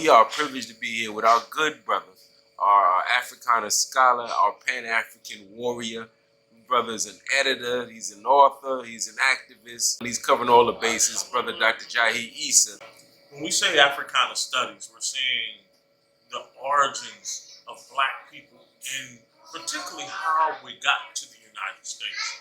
we are privileged to be here with our good brother, our Africana scholar, our Pan-African warrior. Brother is an editor, he's an author, he's an activist. He's covering all the bases, brother Dr. Jahi Issa. When we say Africana Studies, we're seeing the origins of Black people and particularly how we got to the United States.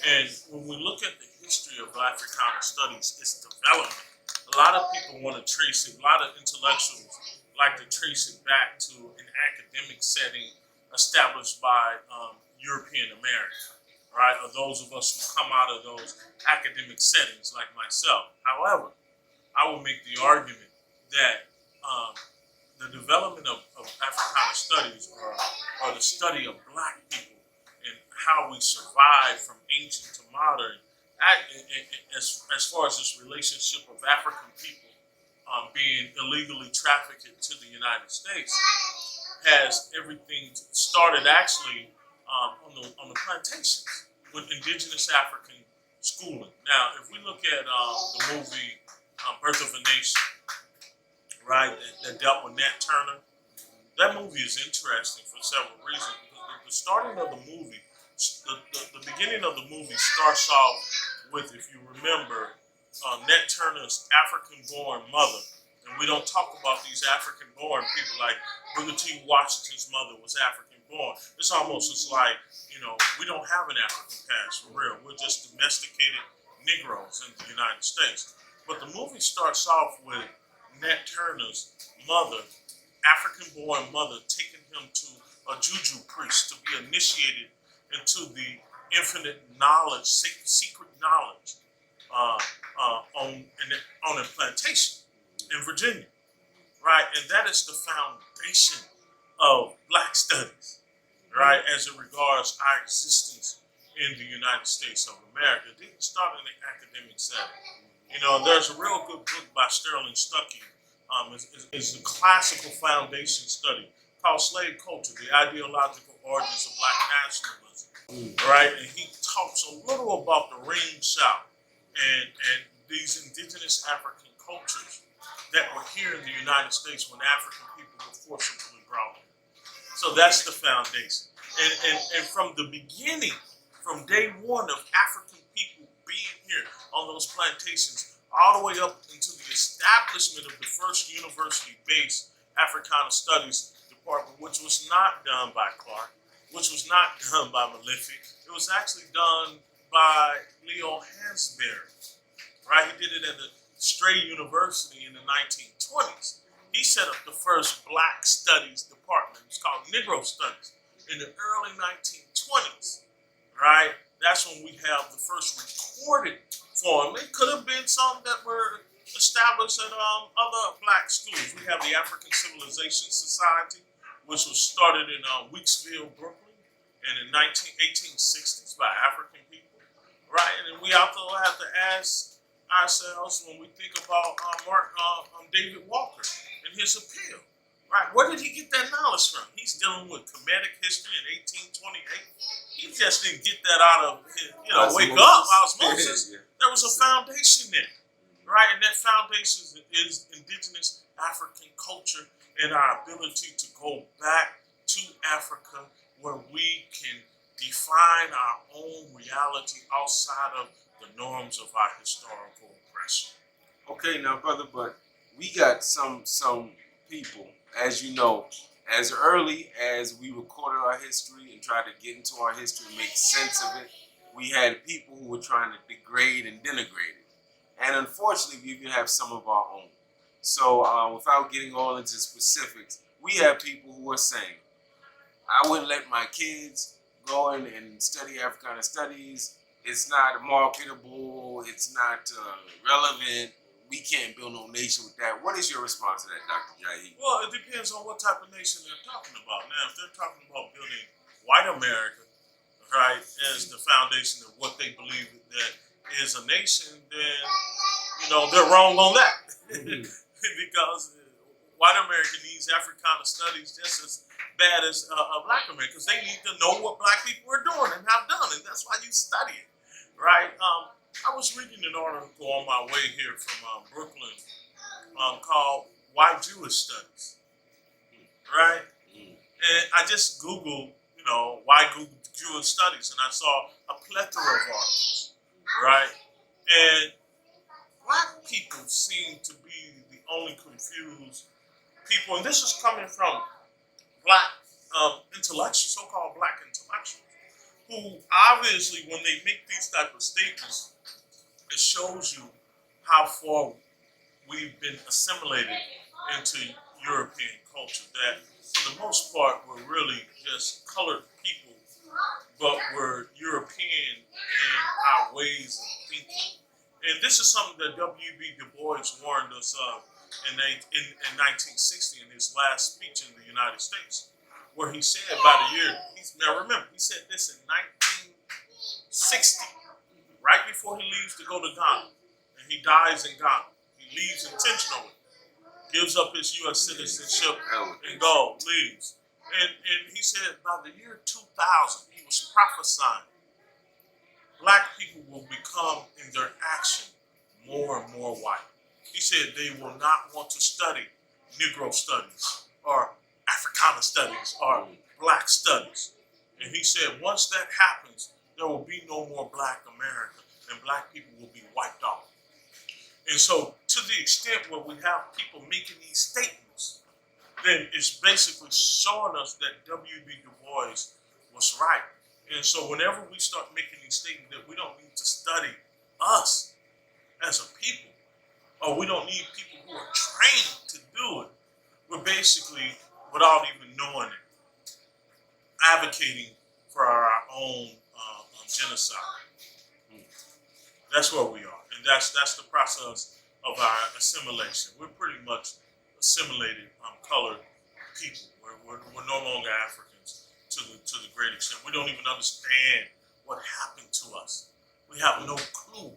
And when we look at the history of Africana Studies, its development, a lot of people want to trace it, a lot of intellectuals like to trace it back to an academic setting established by European America, right? Or those of us who come out of those academic settings like myself. However, I will make the argument that the development of Africana Studies or the study of Black people and how we survive from ancient to modern, as far as this relationship of African people being illegally trafficked to the United States, has everything started actually on the plantations with indigenous African schooling. Now, if we look at the movie Birth of a Nation, right, that dealt with Nat Turner, that movie is interesting for several reasons. The starting of the movie, the beginning of the movie starts off with, if you remember, Nat Turner's African-born mother. And we don't talk about these African-born people like Booker T. Washington's mother was African-born. It's almost just like, we don't have an African past, for real. We're just domesticated Negroes in the United States. But the movie starts off with Nat Turner's mother, African-born mother, taking him to a juju priest to be initiated into the infinite knowledge, secret knowledge on a plantation in Virginia, right? And that is the foundation of Black studies, right, as it regards our existence in the United States of America. It didn't start in the academic setting. There's a real good book by Sterling Stuckey. It's a classical foundation study called Slave Culture, the Ideological Origins of Black Nationalism, right? And he talks a little about the ring shout and these indigenous African cultures that were here in the United States when African people were forcibly brought in. So that's the foundation. And from the beginning, from day one of African people being here on those plantations, all the way up into the establishment of the first university-based Africana Studies department, which was not done by Clark, which was not done by Malefic. It was actually done by Leo Hansberry, right? He did it at the Stray University in the 1920s. He set up the first Black Studies department. It's called Negro Studies in the early 1920s, right? That's when we have the first recorded form. It could have been some that were established at other Black schools. We have the African Civilization Society, which was started in Weeksville, Brooklyn, in the 1860s by African people, right? And we also have to ask ourselves when we think about David Walker and his appeal, right? Where did he get that knowledge from? He's dealing with Kemetic history in 1828. He just didn't get that out of his, wake up, osmosis. There was a foundation there, right? And that foundation is indigenous African culture and our ability to go back to Africa where we can define our own reality outside of the norms of our historical oppression. Okay, now, brother, but we got some people, as you know, as early as we recorded our history and tried to get into our history and make sense of it, we had people who were trying to degrade and denigrate it. And unfortunately, we even have some of our own. So without getting all into specifics, we have people who are saying, I wouldn't let my kids go in and study Africana Studies. It's not marketable. It's not relevant. We can't build no nation with that. What is your response to that, Dr. Jahi? Well, it depends on what type of nation they're talking about. Now, if they're talking about building white America, right, as the foundation of what they believe that is a nation, then, they're wrong on that. Because white America needs Africana Studies just as bad as Black America, because they need to know what Black people are doing and have done, and that's why you study it, right? I was reading an article on my way here from Brooklyn called why Jewish studies, right? Mm. And I just Googled, why Google Jewish studies, and I saw a plethora of articles, right? And black people seem to be the only confused people, and this is coming from black intellectuals, so-called black intellectuals, who obviously, when they make these type of statements, it shows you how far we've been assimilated into European culture. That, for the most part, we're really just colored people, but we're European in our ways of thinking. And this is something that W.B. Du Bois warned us of in 1960 in his last speech in the United States, where he said by the year, now remember, he said this in 1960, right before he leaves to go to Ghana, and he dies in Ghana. He leaves intentionally, gives up his U.S. citizenship, and leaves. And he said by the year 2000, he was prophesying, black people will become, in their action, more and more white. He said they will not want to study Negro studies or Africana studies or black studies. And he said once that happens, there will be no more black America and black people will be wiped off. And so to the extent where we have people making these statements, then it's basically showing us that W.B. Du Bois was right. And so whenever we start making these statements that we don't need to study us as a people, or we don't need people who are trained to do it, we're basically, without even knowing it, advocating for our own genocide. That's where we are. And that's the process of our assimilation. We're pretty much assimilated colored people. We're no longer Africans to the great extent. We don't even understand what happened to us. We have no clue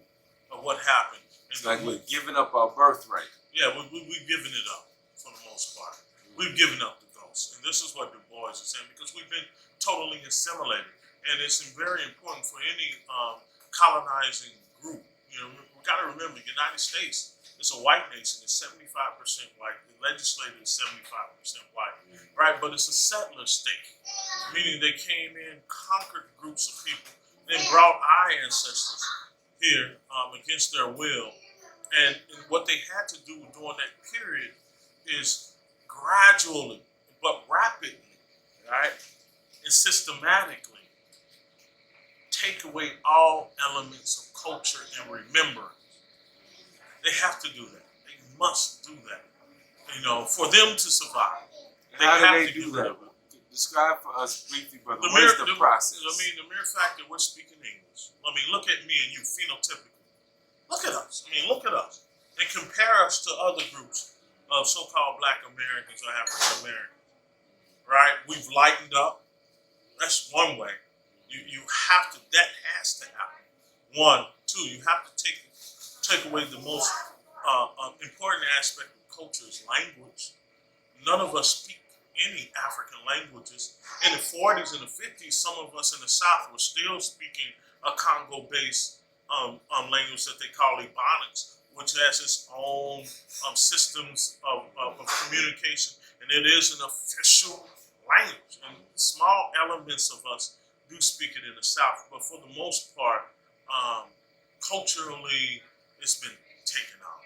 of what happened. It's like we're giving up our birthright. Yeah, we've given it up for the most part. We've given up the ghost. And this is what Du Bois is saying, because we've been totally assimilated. And it's very important for any colonizing group. We've got to remember, the United States is a white nation. It's 75% white. The legislature is 75% white, right? But it's a settler state, meaning they came in, conquered groups of people, then brought our ancestors here against their will. And what they had to do during that period is gradually, but rapidly, right, and systematically take away all elements of culture and remembrance. They have to do that. They must do that, for them to survive. How do they do that? Describe for us briefly, brother. What is the process? The mere fact that we're speaking English. Look at me and you phenotypically. Look at us. Look at us. And compare us to other groups of so-called black Americans or African Americans. Right? We've lightened up. That's one way. That has to happen. One. Two, you have to take away the most important aspect of culture is language. None of us speak any African languages. In the 40s and the 50s, some of us in the South were still speaking a Congo-based language that they call Ebonics, which has its own systems of communication, and it is an official language. And small elements of us do speak it in the South, but for the most part, culturally, it's been taken out.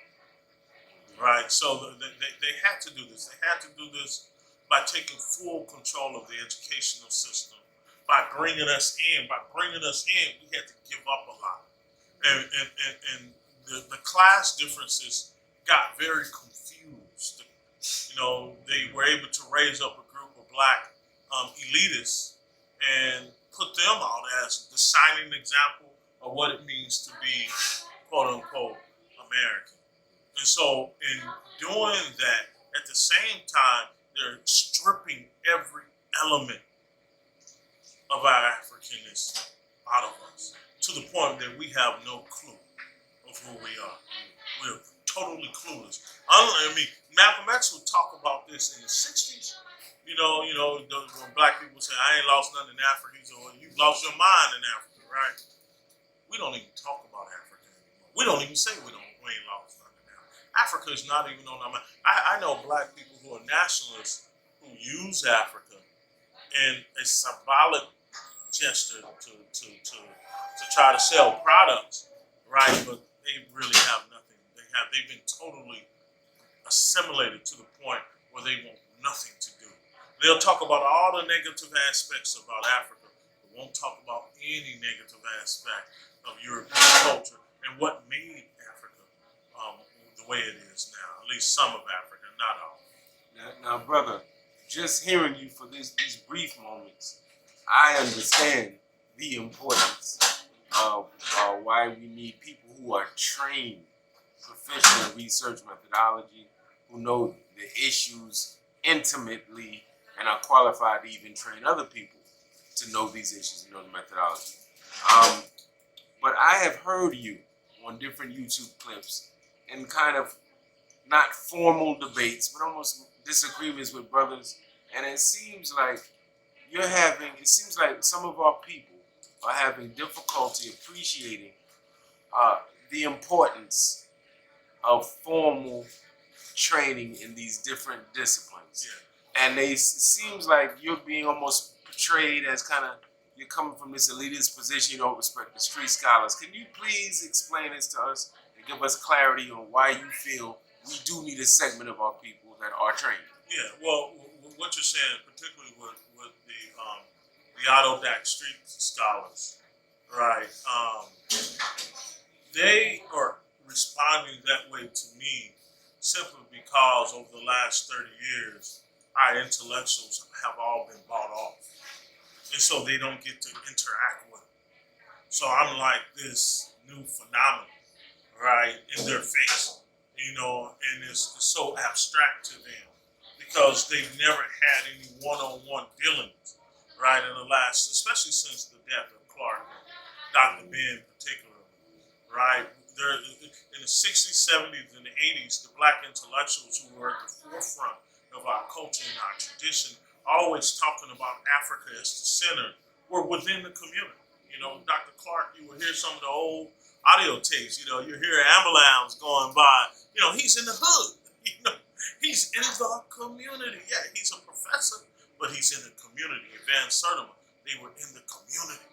Right? So they had to do this. They had to do this by taking full control of the educational system, by bringing us in. By bringing us in, we had to give up a lot. And the class differences got very confused. They were able to raise up a group of black elitists and put them out as the shining example of what it means to be, quote unquote, American. And so in doing that, at the same time, they're stripping every element of our Africanness out of us, to the point that we have no clue of who we are. We're totally clueless. Malcolm X would talk about this in the 60s. When black people say, I ain't lost nothing in Africa, he said, well, you've lost your mind in Africa, right? We don't even talk about Africa anymore. We don't even say we ain't lost nothing now. Africa is not even on our mind. I know black people who are nationalists who use Africa in a symbolic gesture to try to sell products, right? But they really have nothing. They've been totally assimilated to the point where they want nothing to do. They'll talk about all the negative aspects about Africa, but won't talk about any negative aspect of European culture and what made Africa the way it is now. At least some of Africa, not all. Now, brother, just hearing you for these brief moments, I understand the importance of why we need people who are trained, proficient in research methodology, who know the issues intimately, and are qualified to even train other people to know these issues and know the methodology. But I have heard you on different YouTube clips in kind of not formal debates, but almost disagreements with brothers, and it seems like some of our people are having difficulty appreciating the importance of formal training in these different disciplines. Yeah. And it seems like you're being almost portrayed as kind of, you're coming from this elitist position, you don't respect the street scholars. Can you please explain this to us and give us clarity on why you feel we do need a segment of our people that are trained? Yeah, well, what you're saying, particularly with the autodidact street scholars, right? They are responding that way to me simply because over the last 30 years, our intellectuals have all been bought off. And so they don't get to interact with them. So I'm like this new phenomenon, right, in their face, and it's so abstract to them because they've never had any one-on-one dealings, right, in the last, especially since the death of Clark, Dr. Ben particularly, right? There, in the 60s, 70s, and the 80s, the black intellectuals who were at the forefront of our culture and our tradition, always talking about Africa as the center, were within the community. Dr. Clark, you will hear some of the old audio tapes, you hear ambulance going by, he's in the hood, he's in the community. Yeah, he's a professor, but he's in the community. Van Sertima, they were in the community,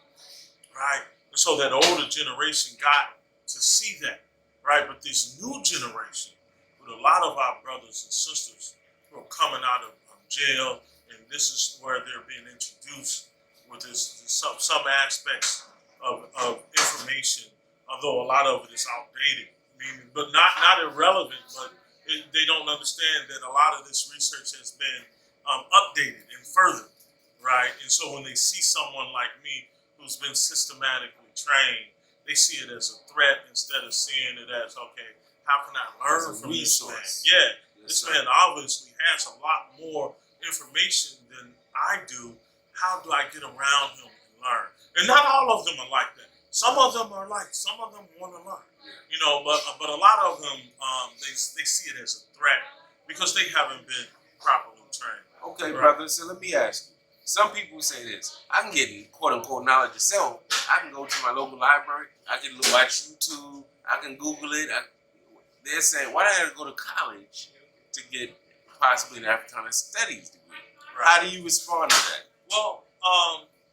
right? And so that older generation got to see that, right? But this new generation, with a lot of our brothers and sisters who are coming out of jail, and this is where they're being introduced with some aspects of information, although a lot of it is outdated, but not irrelevant, but they don't understand that a lot of this research has been updated and furthered, right? And so when they see someone like me who's been systematically trained, they see it as a threat instead of seeing it as, okay, how can I learn from this man? Yeah, this man obviously has a lot more information than I do. How do I get around him and learn? And not all of them are like that. Some of them are some of them want to learn, but a lot of them, they see it as a threat because they haven't been properly trained. Okay, right, brother, so let me ask you. Some people say this, I can get quote-unquote knowledge yourself. I can go to my local library, I can watch YouTube, I can Google it. They're saying, why do I have to go to college to get possibly an Africana Studies degree? Right. How do you respond to that? Well,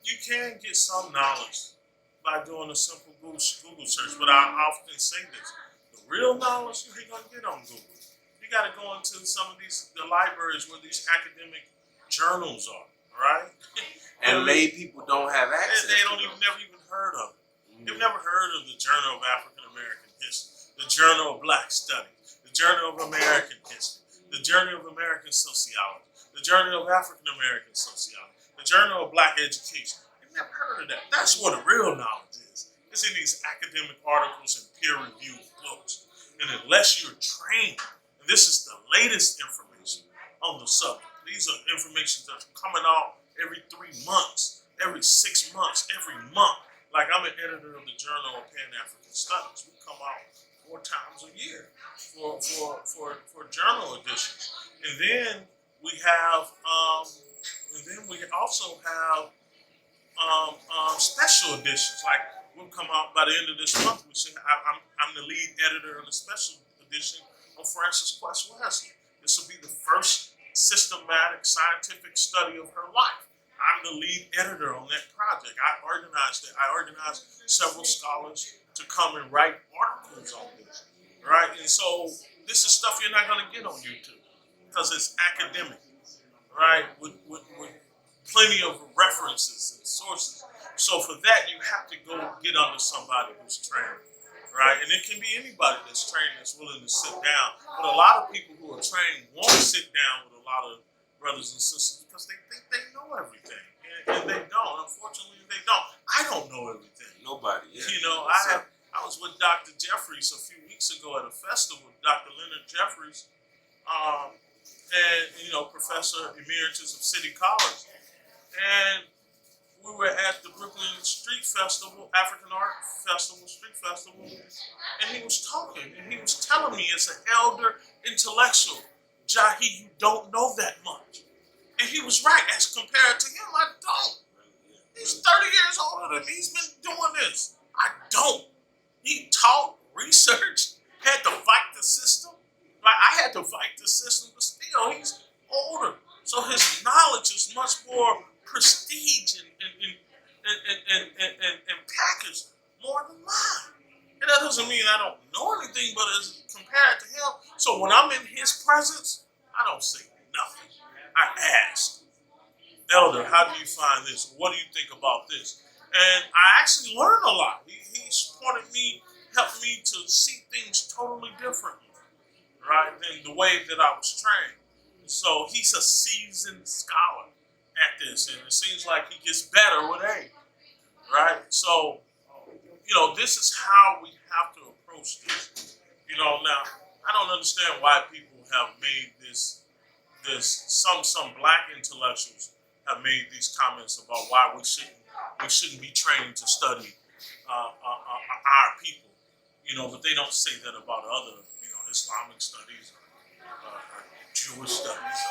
you can get some knowledge by doing a simple Google search, but I often say this: the real knowledge you're going to get on Google. You got to go into some of the libraries where these academic journals are, right? And lay people don't have access. They don't never even heard of it. Mm-hmm. They've never heard of the Journal of African American History, the Journal of Black Studies, the Journal of American History, the Journal of American Sociology, the Journal of African American Sociology, the Journal of Black Education. They've never heard of that. That's what the real knowledge is. It's in these academic articles and peer-reviewed books. And unless you're trained, and this is the latest information on the subject. These are information that's coming out every 3 months, every 6 months, every month. Like I'm an editor of the Journal of Pan-African Studies. We come out 4 times a year for journal editions. And then we have also have special editions. Like we'll come out by the end of this month. I'm the lead editor of the special edition of Frances Quest Wesley. This will be the first systematic scientific study of her life. I'm the lead editor on that project. I organized it. I organized several scholars to come and write articles on this, right? And so this is stuff you're not going to get on YouTube because it's academic, right? With plenty of references and sources. So for that, you have to go get under somebody who's trained, right? And it can be anybody that's trained that's willing to sit down. But a lot of people who are trained won't sit down with a lot of brothers and sisters because they think they know everything. And they don't. Unfortunately, they don't. I don't know everything. Nobody. Yeah. You know, I was with Dr. Jeffries a few weeks ago at a festival with Dr. Leonard Jeffries, and, you know, Professor Emeritus of City College. And we were at the Brooklyn Street Festival, African Art Festival, Street Festival, and he was talking, and he was telling me as an elder intellectual, Jahi, you don't know that much. And he was right, as compared to him, I don't. He's 30 years older than me, he's been doing this. I don't. He taught, researched, had to fight the system. Like, I had to fight the system, but still, he's older. So his knowledge is much more prestige and packaged more than mine. And that doesn't mean I don't know anything, but as compared to him, so when I'm in his presence, I don't say nothing. I ask, Elder, how do you find this? What do you think about this? And I actually learned a lot. He's pointed me, helped me to see things totally differently, right, than the way that I was trained. So he's a seasoned scholar at this, and it seems like he gets better with age, right? So, you know, this is how we have to approach this. You know, now, I don't understand why people have made some black intellectuals have made these comments about why we shouldn't be trained to study our people, you know, but they don't say that about other, you know, Islamic studies, Jewish studies,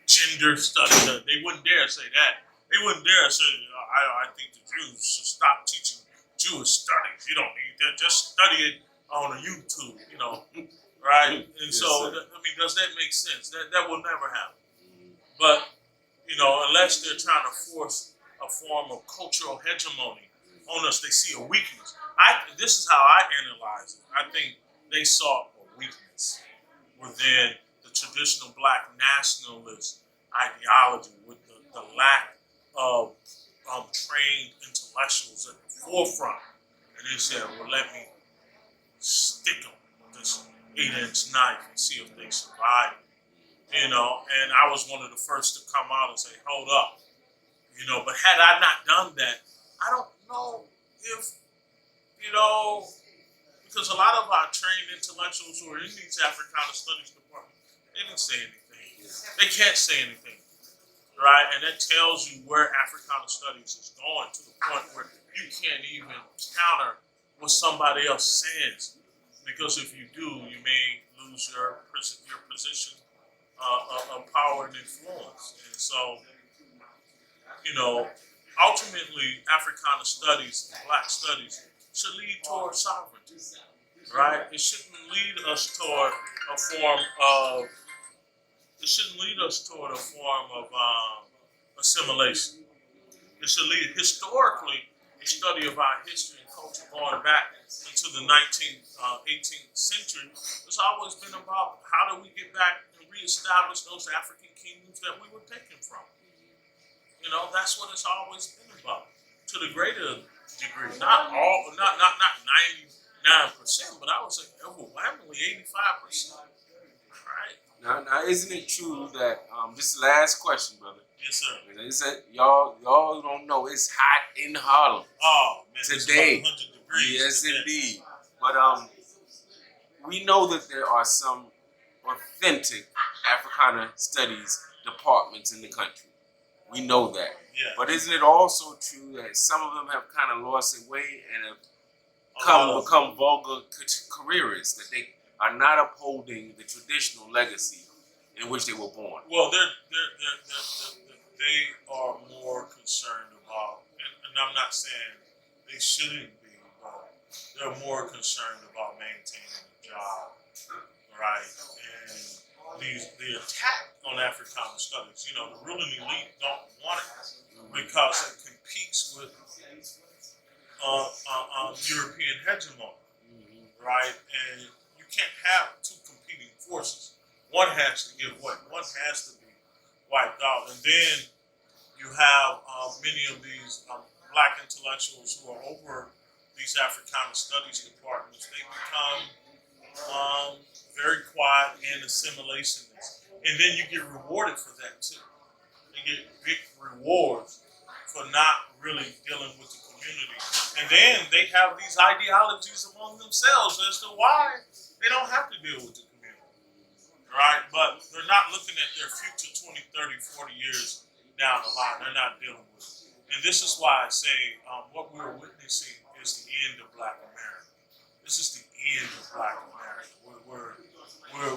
gender studies. They wouldn't dare say that. They wouldn't dare say, I think the Jews should stop teaching Jewish studies. You don't need that. Just study it on a YouTube, you know, right? And Yes, so, sir. I mean, does that make sense? That will never happen. But, you know, unless they're trying to force a form of cultural hegemony on us, they see a weakness. This is how I analyze it. I think they saw a weakness within the traditional black nationalist ideology with the lack of trained intellectuals at the forefront. And they said, well, let me stick them with this 8-inch knife and see if they survive. You know, and I was one of the first to come out and say, hold up. You know, but had I not done that, I don't know if, you know, because a lot of our trained intellectuals who are in these Africana Studies departments, they didn't say anything. They can't say anything, right? And that tells you where Africana Studies is going, to the point where you can't even counter what somebody else says. Because if you do, you may lose your position of power and influence. And so, you know, ultimately, Africana Studies and Black Studies should lead toward sovereignty, right? It shouldn't lead us toward a form of, assimilation. It should lead, historically, the study of our history and culture going back into the 18th century has always been about how do we get back and reestablish those African kingdoms that we were taken from. You know, that's what it's always been about, to the greater degree. Not 99%, but I would say overwhelmingly 85%. Right? Now, isn't it true that this is the last question, brother? Yes, sir. They said y'all don't know it's hot in Harlem Man, today. It's about 100 degrees Yes, today. indeed. But we know that there are some authentic Africana Studies departments in the country. We know that. Yeah. But isn't it also true that some of them have kind of lost their way and have become vulgar careerists, that they are not upholding the traditional legacy in which they were born? Well, they are more concerned about, and I'm not saying they shouldn't be, but they're more concerned about maintaining a job, right? And the attack on Africana Studies, you know, the ruling elite don't want it because it competes with European hegemony, right? And you can't have two competing forces. One has to give way. One has to be wiped out. And then you have many of these black intellectuals who are over these Africana Studies departments. They become very quiet and assimilationist. And then you get rewarded for that too. You get big rewards for not really dealing with the community. And then they have these ideologies among themselves as to why they don't have to deal with the community. Right? But they're not looking at their future 20, 30, 40 years down the line. They're not dealing with it. And this is why I say what we're witnessing is the end of Black America. This is the end of Black America.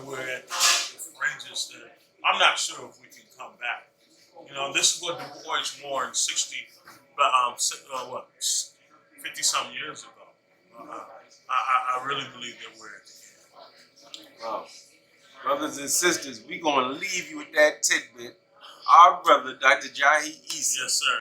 We're at the fringes that I'm not sure if we can come back. You know, this is what Du Bois wore in 50 some years ago. I really believe that we're at the end. Wow. Brothers and sisters, we're going to leave you with that tidbit. Our brother, Dr. Jahi Issa. Yes, sir.